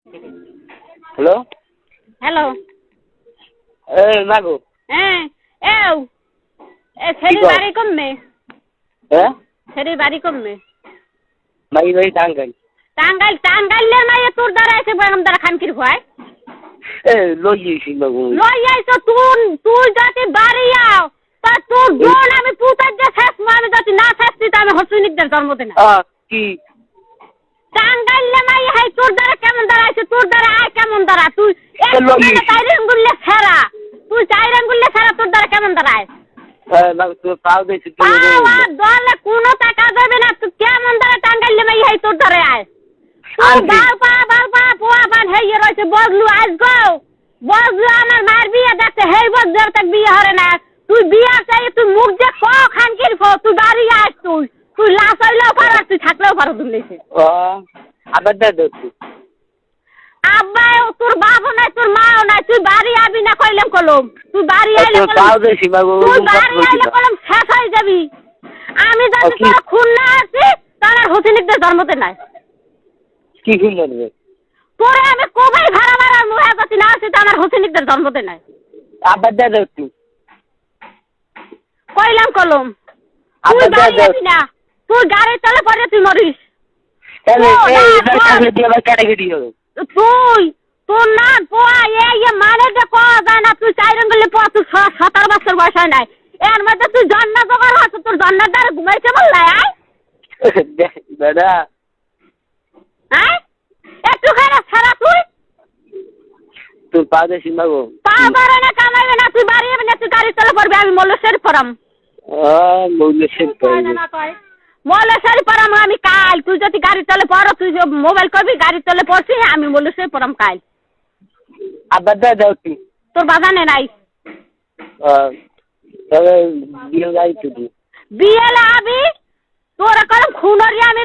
hello hello এই মাগো হ্যাঁ এও এ ছেড়ি বাড়ি কমবে হ্যাঁ ছেড়ি বাড়ি কমবে মাই ভাই টাঙ্গাই টাঙ্গাইলের মাইয়ে তোর দ্বারা এসে বেগম দ্বারা খানকির ভয় এ লইয়েছি মাগো লই আইছো তুই যাতে বাড়ি আও তা তোর বোন আমি পুতার যে শেষ আমি যাতে না শেষছি তা আমি হসুনিকদের জন্মতে না কি টাঙ্গাইলে মাইয়ে হাই তোর দ্বারা কেমন দ্বারা আইছে তোর দ্বারা আয় কেমন দ্বারা তুই চাইরেঙ্গুল্লে ছাড়া তুই চাইরেঙ্গুল্লে ছাড়া তোর দ্বারা কেমন দ্বারা আয় তোর পাও দেখছি দলে কোনো টাকা দেবে না তুই কেমন দ্বারা টাঙ্গাইলে মাইয়ে হাই তোর দ্বারা আয় বালপা পোয়া বান হেয়ে রয়েছে বদলু আজ গো বদলু আমার মার বিয়ে দেখতে হেই বদলু তার বিয়ে হরে না তুই বিয়ে চাই তুই মুখ যে খানকির তুই বাড়ি আস তুই লাশ হইলেও পারো তুই থাকলেও পারো দুলেছে আবার দেখছি আব্বা তোর বাবা নাই তোর মাও নাই তুই বাড়ি আবি না কইলাম কলম তুই বাড়ি আইলে তুই বাড়ি আইলে কলম শেষ হয়ে যাবি আমি যদি তোর খুন না আছি তাহলে হোসেনিকদের জন্মতে নাই কি খুন করবে তোরে আমি কবেই ভাড়া মারার মুহে যদি না আছি তো আমার হোসেনিকদের জন্মতে নাই আবার দেখছি কইলাম কলম তুই বাড়ি আবি না তুই গাড়ি তলে পড়ে তুই মরিস তুই তোর না পোয়া মানে যে পাওয়া যায় না তুই চাইরেন গেলে পোয়া তুই 17 বছর বয়স হয় নাই এর মধ্যে তুই জন্ম জোগাড় হচ্ছে তোর জন্মের দ্বারা ঘুমাইছে বললাই দাদা হ্যাঁ একটুখানি ছাড়া তুই পা দেশি মাগো পা বাড়ে না কামাইবে না তুই বাড়ি যাবি না তুই গাড়ি তলে পড়বি আমি মল্লেশ্বরী পড়াম মল্লেশ্বরী পড়াম আমি কাল তুই যদি গাড়ি তলে পড়ো তুই মোবাইল করবি গাড়ি তলে পড়ছি আমি মল্লেশ্বরী পড়াম কাল আবার দাও তুই তোর বাগানে নাই তবে বিয়ে যাইছি তুই বিয়েলে আবি তোর কলম খুনরি আমি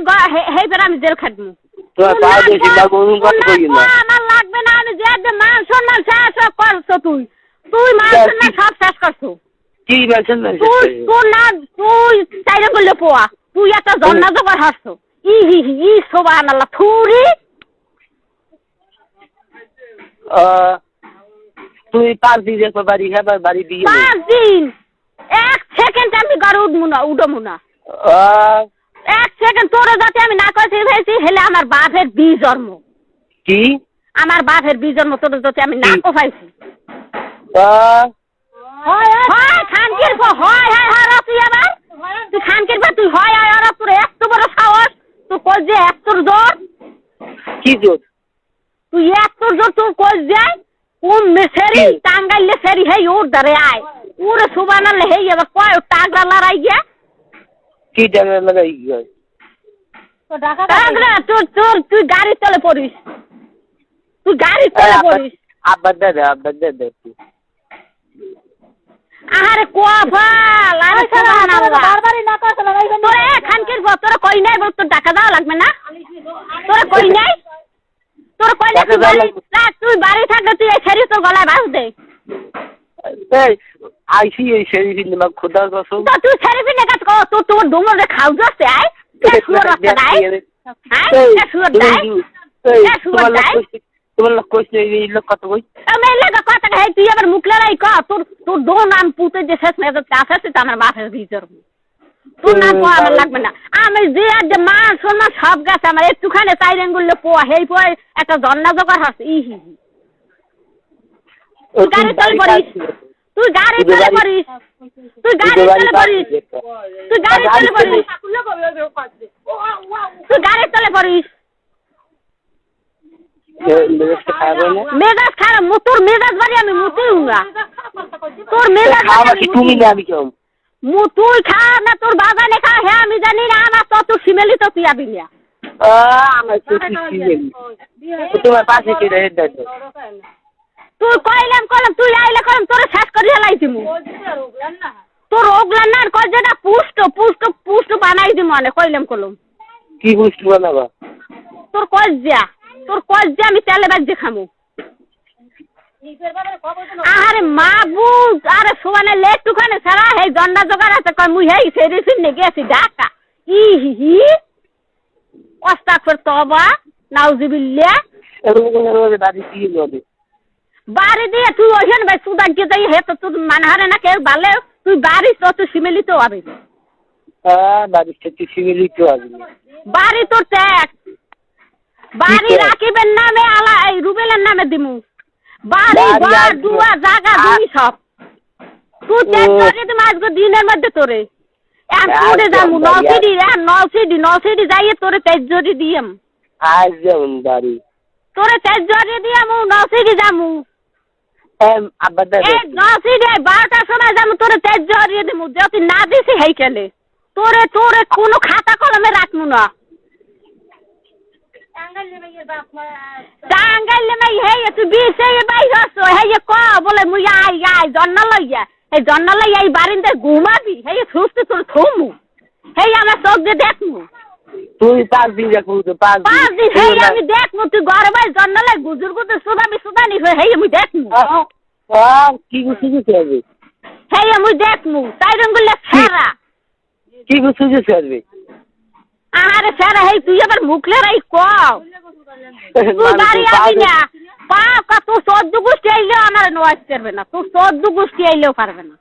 হেইবার আমি জেল খাটবো তোর পা দেশি মাগো কথা কই না আমার লাগবে না আমি যে মান সম্মান শেষ করছো তুই মান সম্মান সব শেষ করছো কি বলছেন না তুই না তুই চাইরে বললে পোয়া তুই একটা জন্না জবার হাসছো ই সুবহানাল্লাহ থুরি তুই 5 দিন একবার বাড়ি খাবার বাড়ি দিয়ে 5 দিন 1 সেকেন্ড আমি ঘরে উঠবো না 1 সেকেন্ড তোর যাতে আমি না কইছি ভাইছি হেলে আমার বাপের জন্ম কি আমার বাপের জন্ম তোর যাতে আমি না কইছি হয় খানকির হয় তুই আবার তুই খানকির তুই হয় আর তোর এত বড় সাহস তুই কই যে এত জোর কি জোর তুই এত জোর তুই কই যে কোন মেসেরি টাঙ্গাইলে সেরি হেই ওর ধরে আয় ওরে সুবহানাল্লাহ হেই আবার কয় টাগরা লড়াই গিয়া কি টাগরা লাগাই গিয়া তো ঢাকা তুই গাড়ি চলে পড়িস তুই গাড়ি চলে পড়িস আব্বা দাদা আরে কোয়াফা লারে সুবহানাল্লাহ বারবারই না কইছ না তোরে খানকির তোরে কই নাই বল তোর টাকা দাও লাগবে না তোরে কই নাই তুই বাড়ি থাকলে তুই এই ছেড়ি তোর গলায় বাঁধ দে এই আইসি এই ছেড়ি দিন মা খোদার কসম তো তুই ছেড়ি দিনে কাজ কর তোর ডুমরে খাও যাচ্ছে আই সুর রাস্তা নাই হ্যাঁ সুর নাই সুর নাই তোমার লোক কইছে এই লোক কত কই আমি লাগা কথা হে তুই আবার মুখ লড়াই কর তোর দো নাম পুতে যে শেষ মেজাজ আছে তো আমার বাপের ভিতর তোর নাম পোয়া আমার লাগবে না আমি যে মান সম্মান সব গাছ আমার একটুখানি চাইরেঙ্গুলে পোয়া হেই পোয়া একটা জন্না জোগাড় হাসি তুই গাড়ি চলে পড়িস তুই গাড়ি চলে পড়িস তুই গাড়ি চলে পড়িস মেজাজ খারাপ তোর মেজাজ বাড়ি আমি মুতেই না তোর মেজাজ তুমি না আমি কেউ তুই খা না তোর বাগানে খা হ্যাঁ আমি জানি না আমার তো তুই সিমেলি তো তুই আবি না আমার তোমার পাশে কি রে তুই কইলাম তুই আইলে কইলাম তোরে শেষ করি হেলাই দিমু তোর ওগলান না কই যেটা পুষ্ট বানাই দিমু মানে কইলাম কি পুষ্ট বানাবা তোর কজ্জা আমি তেলে বাজে খামু আরে মাবুদ আরে সোয়ানে লেটুখানে সারা হে জন্না জোগাড় আছে কই মুই হেই সেরি ফিনে গেছি ঢাকা ই হি আস্তাগফির তওবা নাউজুবিল্লাহ বাড়ি দিয়ে যাবে বাড়ি দিয়ে তুই ওইখানে ভাই সুদান কে যাই হে তো তুই মানহারে না কেউ ভালো তুই বাড়ি তো সিমেলিতে হবে হ্যাঁ বাড়ির সাথে শিবিলিতে আসবে বাড়ি তোর ট্যাক্স বাড়ি রাকিবের নামে আলা এই রুবেলের নামে দিমু বাড়ি ঘর দুয়া জায়গা জমি সব তুই ট্যাক্স করে দিম আজকে দিনের মধ্যে তোরে এখন তোরে যামু নসিডি যাইয়ে তোরে তেজ জরি দিয়াম আজ যেমন বাড়ি তোরে তেজ জরি দিয়ামু নসিডি যামু আব্বা এই নসিডি 12টার সময় যামু তোরে তেজ জরি দিমু যদি না দিছি হেইকেলে তোরে কোনো খাতা কলমে রাখমু না টাঙ্গাইলে মাই হে তুই বিছে বাইর হস হে ক বলে মুই আই জন্না লইয়া এই জন্না লইয়া এই বারিন্দে ঘুমাবি হে সুস্থ তোর থমু হে আমার চোখ দিয়ে দেখমু তুই 5 দিন দেখবো তো 5 দিন হে আমি দেখমু তুই ঘরে বাই জন্না লাই গুজুর গুজুর সুদানি হে আমি দেখমু কি বুঝছিস হবে হে আমি দেখমু তাই রঙ্গুলে ফেরা কি বুঝছিস হবে আরে ফেরা হে তুই আবার মুখলে রাই কও তুই বাড়ি আবি না পাকা তুই 14 গোষ্ঠী আইলেও আমার নোয়াইতে পারবে না তুই 14 গোষ্ঠী আইলেও পারবে না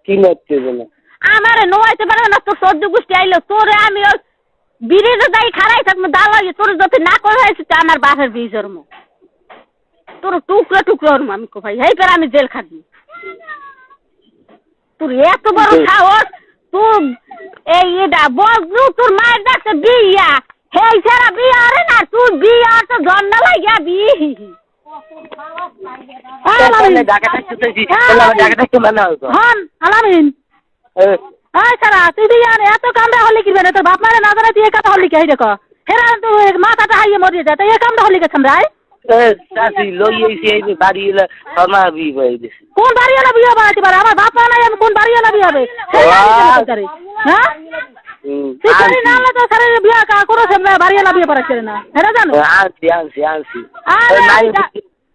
কি নড়তে না আমার নোয়াইতে পারবে না তুই 14 গোষ্ঠী আইলেও তোরে আমি ওই বিড়িতে যাই খারাই থাকবো দালাই তোর যদি না করে হয়েছে আমার বাপের বীজের মুখ তোর টুকরো আমি কো ভাই হেই আমি জেল খাবি তোর এত বড় সাহস তুই এই এটা বজলু তোর মায়ের ডাকতে বিয়া হেই ছাড়া বিয়া আরে না তুই বিয়া তো জন্ম লাগিয়া বিহি আলামিন সারা তুই বিয়া এত কামড়া হলে কি বেড়ে তোর বাপ মারে না জানে তুই এ কথা হলি কে দেখো হেরা তো মাথাটা হাইয়ে মরিয়ে যায় তাই এ কামড়া হলি কে সামরাই বাড়ি এলে আমাবি কোন বাড়ি এলা বিয়ে বাড়াতে পারে আমার বাপ মা নাই আমি কোন বাড়ি এলা বিয়ে হবে হ্যাঁ তুই জানি না তো সারে বিয়ে করো সামনে বাড়ি এলা বিয়ে পারাচ্ছে না হেরা জানো আনছি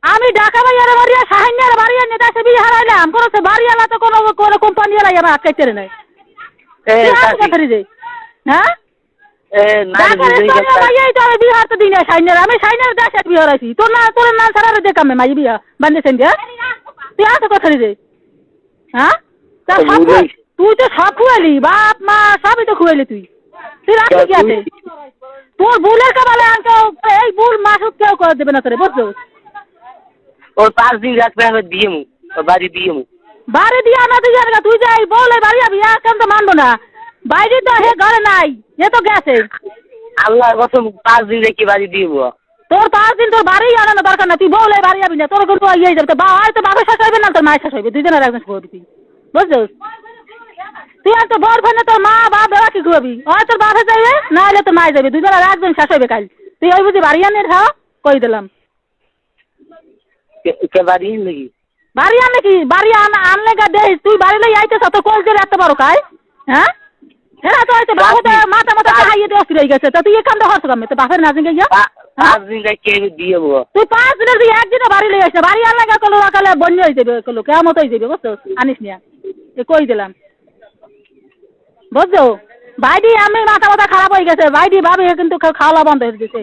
আমি ঢাকা বাইরে বাড়িয়া সাহান্যার বাড়িয়া নেতা সে বিয়ে হারাইলাম কোনো সে বাড়ি এলা তো কোনো কোম্পানি এলা আমার আটকাইতে নাই হ্যাঁ বিহার তো দিন আমি সাইনের দেশে বিয়ে হারাইছি তোর নাম ছাড়া দেখামে মাই বিয়া বান্ধেছেন যে তুই আসো কথা রে হ্যাঁ তুই তো সব খুয়ালি বাপ মা সবই তো খুয়ালি তুই রাখলি কি আছে তোর ভুলের কাবালে এই ভুল মাসুক কেউ করে দেবে না তোরে বুঝছো ওর 5 দিন রাখবে আমি দিয়েমু বাড়ি দিয়েমু বাড়ি দিয়া না তুই জানা তুই যাই বলে বাড়ি আবি কেন তো মানবো না বাইরে তো হে ঘরে নাই এ তো গেছে আল্লাহর কসম 5 দিন রেখে বাড়ি দিব তোর 5 দিন তোর বাড়ি আনানো দরকার না তুই বলে বাড়ি আবি না তোর কোনো ইয়ে যাবে তো হয়তো বাবা শাশ হইবে না তোর মায়ের শাশ হইবে দুইজনের একজন করবি তুই বুঝছো তুই আর তো বড় ভাই তোর মা বাপ বেলা কি করবি হয় তোর বাপে যাইবে না হলে তোর মায়ে যাবে দুইজনের একজন শাশ হইবে কাল তুই ওই বুঝি বাড়ি আনে খাও কই দিলাম কে বাড়ি লাগি বাড়ি আনে কি বাড়ি আনলে গা দে তুই বাড়ি লই আইতেছ তো কল করে এত বড় কাই হ্যাঁ হেরা তো আইতে বাবা মাথা হাইয়ে দিয়ে অস্থির হয়ে গেছে তো তুই এই কামটা হরছ কামে তো বাপের না জিঙ্গে গিয়া 5 দিন কে দিয়েব তুই 5 দিনের তুই একদিনে বাড়ি লই আইছ বাড়ি আনলে গা কলো কালে বন্য হই যাবে কলো কেমন হই যাবে বুঝছো আনিস নিয়া এ কই দিলাম বুঝছো ভাইডি আমি মাথা খারাপ হয়ে গেছে ভাইডি ভাবে কিন্তু খাওয়া বন্ধ হয়ে গেছে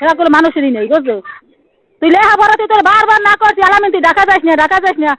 এরা কোনো মানুষেরই নেই বুঝছো তুই লেহা পড়া তুই তোর বারবার না করছি আলামিন তুই ঢাকা যাস না